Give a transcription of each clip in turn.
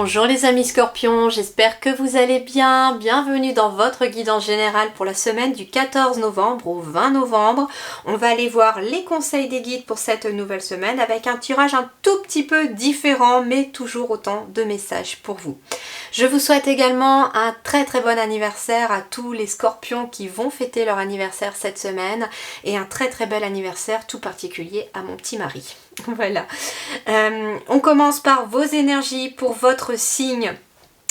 Bonjour les amis scorpions, j'espère que vous allez bien. Bienvenue dans votre guidance générale pour la semaine du 14 novembre au 20 novembre. On va aller voir les conseils des guides pour cette nouvelle semaine avec un tirage un tout petit peu différent mais toujours autant de messages pour vous. Je vous souhaite également un très bon anniversaire à tous les scorpions qui vont fêter leur anniversaire cette semaine et un très bel anniversaire tout particulier à mon petit mari. Voilà. On commence par vos énergies pour votre signe.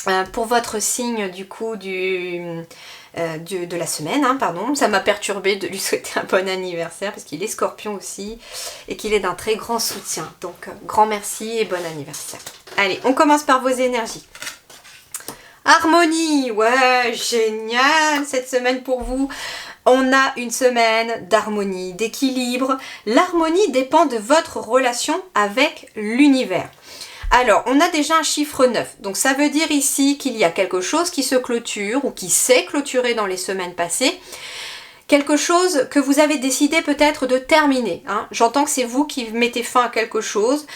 Du coup de la semaine, pardon. Ça m'a perturbée de lui souhaiter un bon anniversaire parce qu'il est scorpion aussi et qu'il est d'un très grand soutien. Donc grand merci et bon anniversaire. Allez, on commence par vos énergies. Harmonie, ouais, génial cette semaine pour vous. On a une semaine d'harmonie, d'équilibre. L'harmonie dépend de votre relation avec l'univers. Alors, on a déjà un chiffre 9. Donc, ça veut dire ici qu'il y a quelque chose qui se clôture ou qui s'est clôturé dans les semaines passées. Quelque chose que vous avez décidé peut-être de terminer. J'entends que c'est vous qui mettez fin à quelque chose,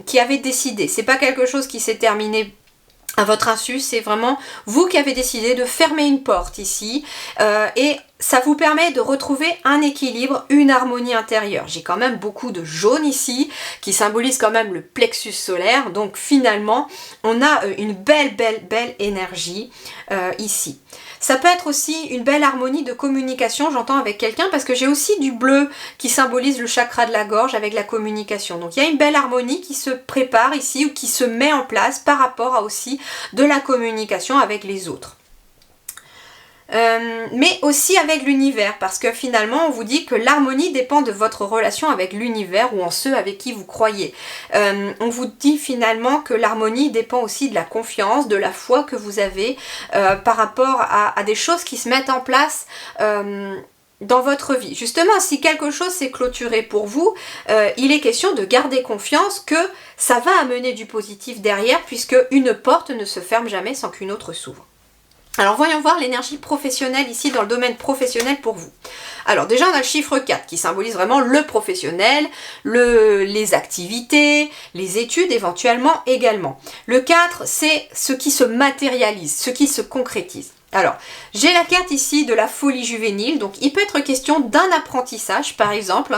qui avez décidé. C'est pas quelque chose qui s'est terminé à votre insu, c'est vraiment vous qui avez décidé de fermer une porte ici et ça vous permet de retrouver un équilibre, une harmonie intérieure. J'ai quand même beaucoup de jaune ici qui symbolise quand même le plexus solaire, donc finalement on a une belle énergie ici. Ça peut être aussi une belle harmonie de communication, j'entends avec quelqu'un, parce que j'ai aussi du bleu qui symbolise le chakra de la gorge avec la communication. Donc il y a une belle harmonie qui se prépare ici ou qui se met en place par rapport à aussi de la communication avec les autres. Mais aussi avec l'univers, parce que finalement on vous dit que l'harmonie dépend de votre relation avec l'univers ou en ceux avec qui vous croyez. On vous dit finalement que l'harmonie dépend aussi de la confiance, de la foi que vous avez par rapport à des choses qui se mettent en place dans votre vie. Justement, si quelque chose s'est clôturé pour vous, il est question de garder confiance que ça va amener du positif derrière, puisque une porte ne se ferme jamais sans qu'une autre s'ouvre. Alors voyons voir l'énergie professionnelle ici dans le domaine professionnel pour vous. Alors déjà on a le chiffre 4 qui symbolise vraiment le professionnel, les activités, les études éventuellement également. Le 4 c'est ce qui se matérialise, ce qui se concrétise. Alors, j'ai la carte ici de la folie juvénile, donc il peut être question d'un apprentissage par exemple,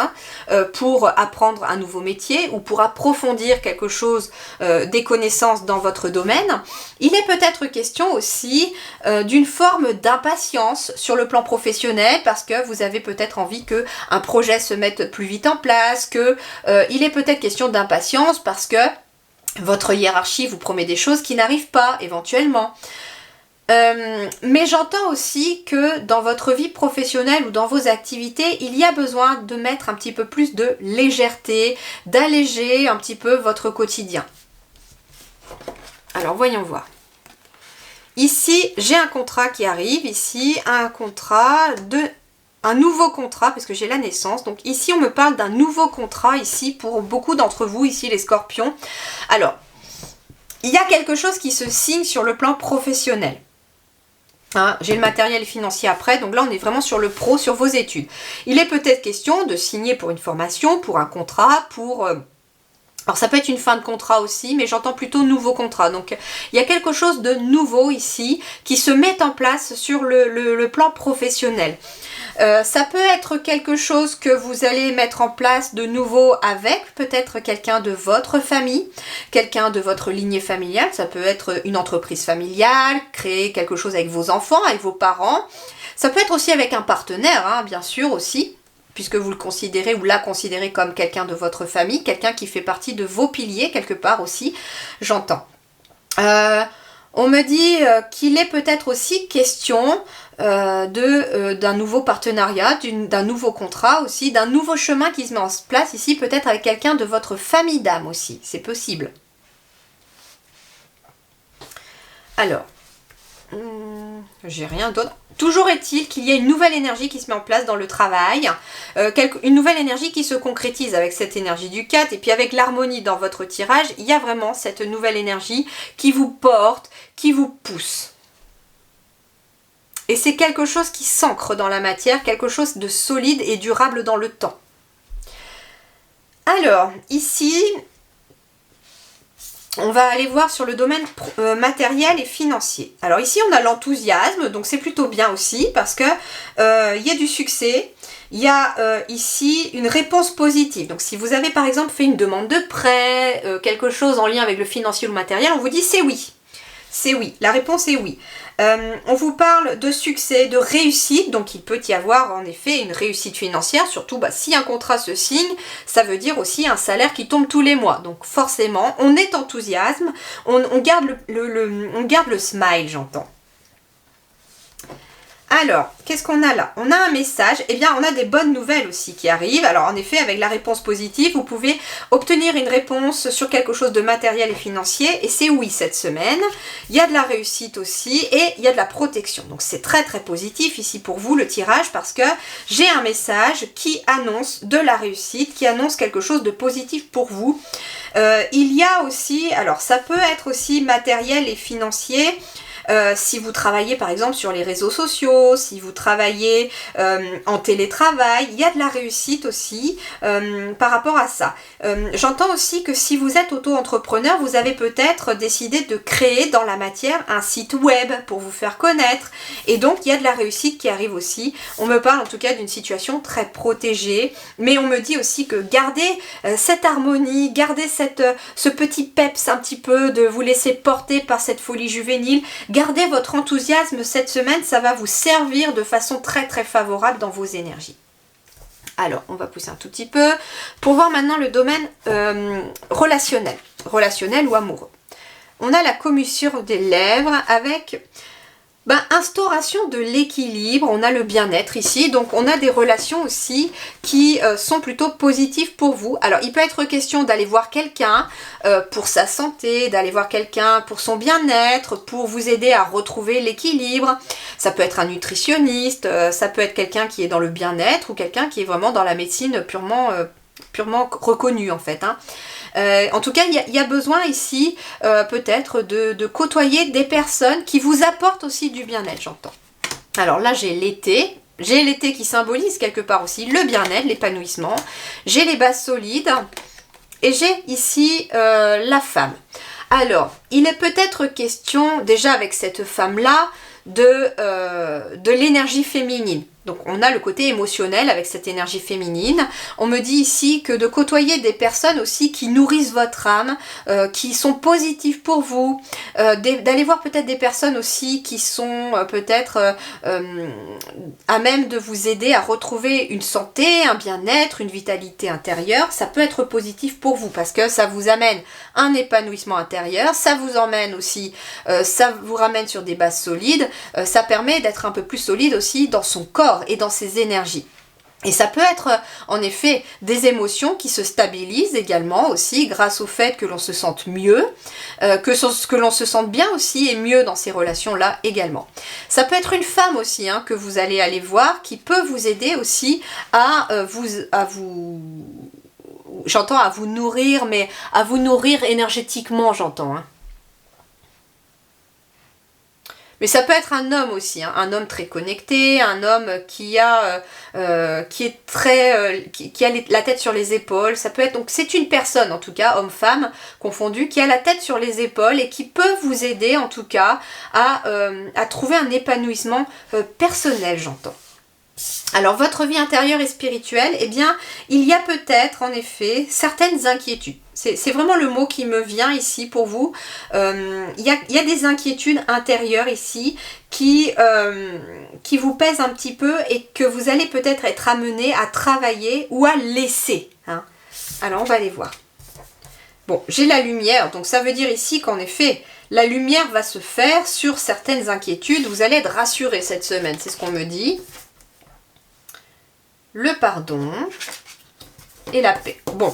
pour apprendre un nouveau métier ou pour approfondir quelque chose, des connaissances dans votre domaine. Il est peut-être question aussi d'une forme d'impatience sur le plan professionnel parce que vous avez peut-être envie que un projet se mette plus vite en place, il est peut-être question d'impatience parce que votre hiérarchie vous promet des choses qui n'arrivent pas éventuellement. Mais j'entends aussi que dans votre vie professionnelle ou dans vos activités, il y a besoin de mettre un petit peu plus de légèreté, d'alléger un petit peu votre quotidien. Alors voyons voir. Ici, j'ai un contrat qui arrive, ici, un nouveau contrat, parce que j'ai la naissance. Donc ici, on me parle d'un nouveau contrat, ici, pour beaucoup d'entre vous, ici, les scorpions. Alors, il y a quelque chose qui se signe sur le plan professionnel. J'ai le matériel financier après, donc là on est vraiment sur le pro, sur vos études. Il est peut-être question de signer pour une formation, pour un contrat, alors ça peut être une fin de contrat aussi, mais j'entends plutôt nouveau contrat. Donc il y a quelque chose de nouveau ici qui se met en place sur le plan professionnel. Ça peut être quelque chose que vous allez mettre en place de nouveau avec peut-être quelqu'un de votre famille, quelqu'un de votre lignée familiale. Ça peut être une entreprise familiale, créer quelque chose avec vos enfants, avec vos parents. Ça peut être aussi avec un partenaire, bien sûr aussi, puisque vous le considérez ou la considérez comme quelqu'un de votre famille, quelqu'un qui fait partie de vos piliers quelque part aussi, j'entends. On me dit qu'il est peut-être aussi question d'un nouveau partenariat, d'un nouveau contrat aussi, d'un nouveau chemin qui se met en place ici, peut-être avec quelqu'un de votre famille d'âme aussi, c'est possible. Alors, j'ai rien d'autre. Toujours est-il qu'il y a une nouvelle énergie qui se met en place dans le travail, une nouvelle énergie qui se concrétise avec cette énergie du 4 et puis avec l'harmonie dans votre tirage, il y a vraiment cette nouvelle énergie qui vous porte, qui vous pousse. Et c'est quelque chose qui s'ancre dans la matière, quelque chose de solide et durable dans le temps. Alors, ici, on va aller voir sur le domaine matériel et financier. Alors ici, on a l'enthousiasme, donc c'est plutôt bien aussi parce que y a du succès. Il y a ici une réponse positive. Donc si vous avez par exemple fait une demande de prêt, quelque chose en lien avec le financier ou le matériel, on vous dit c'est oui. C'est oui. La réponse est oui. On vous parle de succès, de réussite, donc il peut y avoir en effet une réussite financière, surtout si un contrat se signe, ça veut dire aussi un salaire qui tombe tous les mois. Donc forcément, on est enthousiaste, on garde on garde le smile, j'entends. Alors, qu'est-ce qu'on a là? On a un message, eh bien on a des bonnes nouvelles aussi qui arrivent. Alors en effet, avec la réponse positive, vous pouvez obtenir une réponse sur quelque chose de matériel et financier, et c'est oui cette semaine. Il y a de la réussite aussi, et il y a de la protection. Donc c'est très très positif ici pour vous le tirage, parce que j'ai un message qui annonce de la réussite, qui annonce quelque chose de positif pour vous. Il y a aussi, alors ça peut être aussi matériel et financier. Si vous travaillez par exemple sur les réseaux sociaux, si vous travaillez en télétravail, il y a de la réussite aussi par rapport à ça. J'entends aussi que si vous êtes auto-entrepreneur, vous avez peut-être décidé de créer dans la matière un site web pour vous faire connaître, et donc il y a de la réussite qui arrive aussi. On me parle en tout cas d'une situation très protégée, mais on me dit aussi que gardez cette harmonie, gardez ce petit peps un petit peu, de vous laisser porter par cette folie juvénile. Gardez votre enthousiasme cette semaine, ça va vous servir de façon très très favorable dans vos énergies. Alors, on va pousser un tout petit peu pour voir maintenant le domaine relationnel ou amoureux. On a la commissure des lèvres avec instauration de l'équilibre, on a le bien-être ici, donc on a des relations aussi qui sont plutôt positives pour vous. Alors il peut être question d'aller voir quelqu'un pour sa santé, d'aller voir quelqu'un pour son bien-être, pour vous aider à retrouver l'équilibre. Ça peut être un nutritionniste, ça peut être quelqu'un qui est dans le bien-être ou quelqu'un qui est vraiment dans la médecine purement reconnue en fait. En tout cas, il y a besoin ici peut-être de côtoyer des personnes qui vous apportent aussi du bien-être, j'entends. Alors là, j'ai l'été. J'ai l'été qui symbolise quelque part aussi le bien-être, l'épanouissement. J'ai les bases solides. Et j'ai ici la femme. Alors, il est peut-être question, déjà avec cette femme-là, de l'énergie féminine. Donc on a le côté émotionnel avec cette énergie féminine. On me dit ici que de côtoyer des personnes aussi qui nourrissent votre âme, qui sont positives pour vous, d'aller voir peut-être des personnes aussi qui sont peut-être à même de vous aider à retrouver une santé, un bien-être, une vitalité intérieure. Ça peut être positif pour vous parce que ça vous amène un épanouissement intérieur, ça vous emmène aussi, ça vous ramène sur des bases solides, ça permet d'être un peu plus solide aussi dans son corps et dans ses énergies. Et ça peut être en effet des émotions qui se stabilisent également aussi grâce au fait que l'on se sente mieux, que l'on se sente bien aussi et mieux dans ces relations-là également. Ça peut être une femme aussi que vous allez aller voir qui peut vous aider aussi à vous j'entends à vous nourrir, mais à vous nourrir énergétiquement, j'entends. Mais ça peut être un homme aussi, un homme très connecté, un homme qui a la tête sur les épaules. Ça peut être, donc c'est une personne en tout cas, homme-femme confondu, qui a la tête sur les épaules et qui peut vous aider en tout cas à trouver un épanouissement personnel, j'entends. Alors votre vie intérieure et spirituelle, eh bien il y a peut-être en effet certaines inquiétudes. C'est vraiment le mot qui me vient ici pour vous. Il y a des inquiétudes intérieures ici qui vous pèsent un petit peu et que vous allez peut-être être amené à travailler ou à laisser. Alors on va aller voir. Bon, j'ai la lumière, donc ça veut dire ici qu'en effet, la lumière va se faire sur certaines inquiétudes. Vous allez être rassuré cette semaine, c'est ce qu'on me dit. Le pardon et la paix. Bon,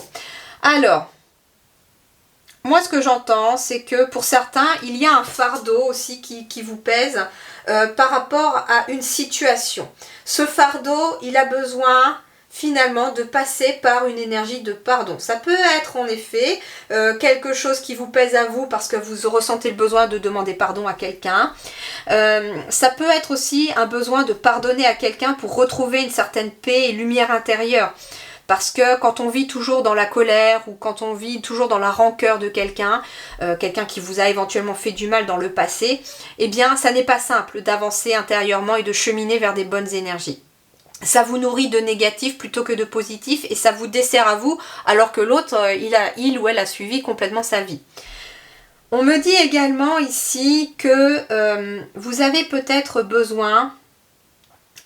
alors, moi ce que j'entends, c'est que pour certains, il y a un fardeau aussi qui vous pèse par rapport à une situation. Ce fardeau, il a besoin finalement de passer par une énergie de pardon. Ça peut être en effet quelque chose qui vous pèse à vous parce que vous ressentez le besoin de demander pardon à quelqu'un. Ça peut être aussi un besoin de pardonner à quelqu'un pour retrouver une certaine paix et lumière intérieure. Parce que quand on vit toujours dans la colère ou quand on vit toujours dans la rancœur de quelqu'un, quelqu'un qui vous a éventuellement fait du mal dans le passé, eh bien ça n'est pas simple d'avancer intérieurement et de cheminer vers des bonnes énergies. Ça vous nourrit de négatif plutôt que de positif et ça vous dessert à vous alors que l'autre, il ou elle a suivi complètement sa vie. On me dit également ici que vous avez peut-être besoin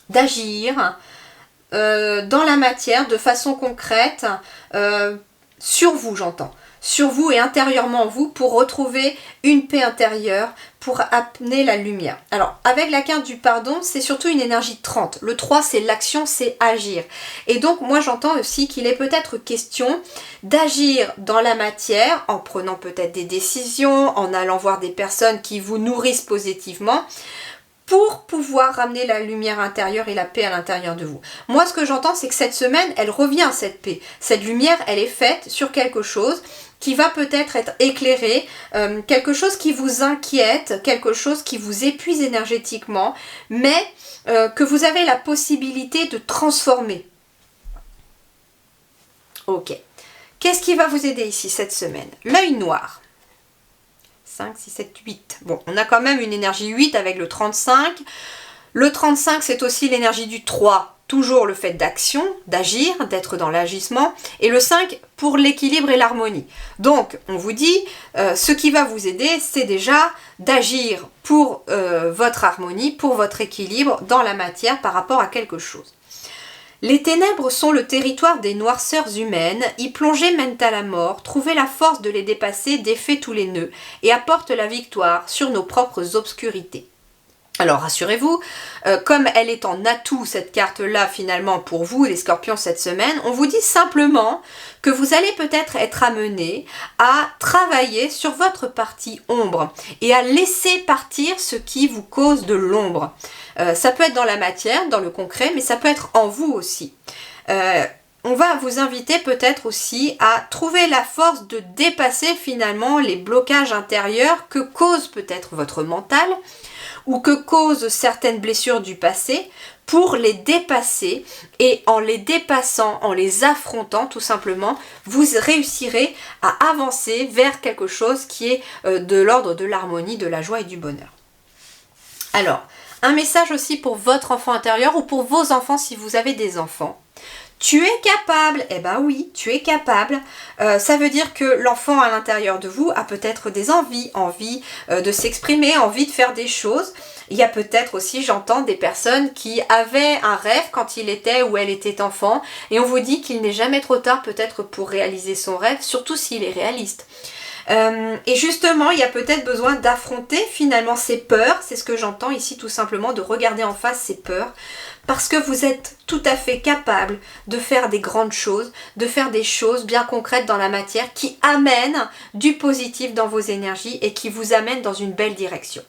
d'agir dans la matière de façon concrète sur vous, j'entends. Sur vous et intérieurement en vous pour retrouver une paix intérieure, pour amener la lumière. Alors, avec la carte du pardon, c'est surtout une énergie 30. Le 3, c'est l'action, c'est agir. Et donc, moi, j'entends aussi qu'il est peut-être question d'agir dans la matière en prenant peut-être des décisions, en allant voir des personnes qui vous nourrissent positivement, pour pouvoir ramener la lumière intérieure et la paix à l'intérieur de vous. Moi, ce que j'entends, c'est que cette semaine, elle revient, cette paix. Cette lumière, elle est faite sur quelque chose qui va peut-être être éclairé, quelque chose qui vous inquiète, quelque chose qui vous épuise énergétiquement, mais que vous avez la possibilité de transformer. Ok. Qu'est-ce qui va vous aider ici cette semaine? L'œil noir. 5, 6, 7, 8. Bon, on a quand même une énergie 8 avec le 35. Le 35, c'est aussi l'énergie du 3. Toujours le fait d'action, d'agir, d'être dans l'agissement. Et le 5 pour l'équilibre et l'harmonie. Donc, on vous dit, ce qui va vous aider, c'est déjà d'agir pour votre harmonie, pour votre équilibre dans la matière par rapport à quelque chose. Les ténèbres sont le territoire des noirceurs humaines, y plonger mène à la mort, trouver la force de les dépasser défait tous les nœuds et apporte la victoire sur nos propres obscurités. Alors rassurez-vous, comme elle est en atout cette carte-là finalement pour vous les scorpions cette semaine, on vous dit simplement que vous allez peut-être être amené à travailler sur votre partie ombre et à laisser partir ce qui vous cause de l'ombre. Ça peut être dans la matière, dans le concret, mais ça peut être en vous aussi. On va vous inviter peut-être aussi à trouver la force de dépasser finalement les blocages intérieurs que cause peut-être votre mental ou que causent certaines blessures du passé pour les dépasser et en les dépassant, en les affrontant tout simplement, vous réussirez à avancer vers quelque chose qui est de l'ordre de l'harmonie, de la joie et du bonheur. Alors, un message aussi pour votre enfant intérieur ou pour vos enfants si vous avez des enfants. Tu es capable, eh ben oui, tu es capable. Ça veut dire que l'enfant à l'intérieur de vous a peut-être des envies de s'exprimer, envie de faire des choses. Il y a peut-être aussi, j'entends, des personnes qui avaient un rêve quand il était ou elle était enfant et on vous dit qu'il n'est jamais trop tard peut-être pour réaliser son rêve, surtout s'il est réaliste. Et justement, il y a peut-être besoin d'affronter finalement ses peurs, c'est ce que j'entends ici tout simplement, de regarder en face ses peurs, parce que vous êtes tout à fait capable de faire des grandes choses, de faire des choses bien concrètes dans la matière qui amènent du positif dans vos énergies et qui vous amènent dans une belle direction.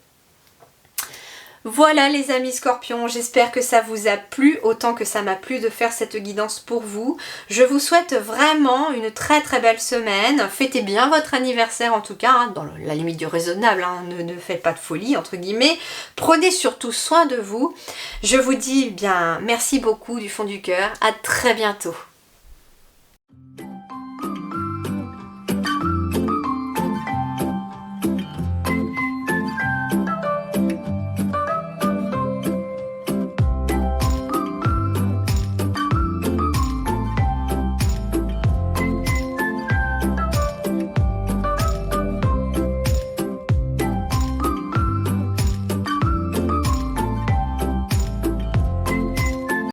Voilà les amis scorpions, j'espère que ça vous a plu autant que ça m'a plu de faire cette guidance pour vous. Je vous souhaite vraiment une très très belle semaine. Fêtez bien votre anniversaire en tout cas, hein, dans la limite du raisonnable, hein, ne faites pas de folie entre guillemets. Prenez surtout soin de vous. Je vous dis bien merci beaucoup du fond du cœur, à très bientôt.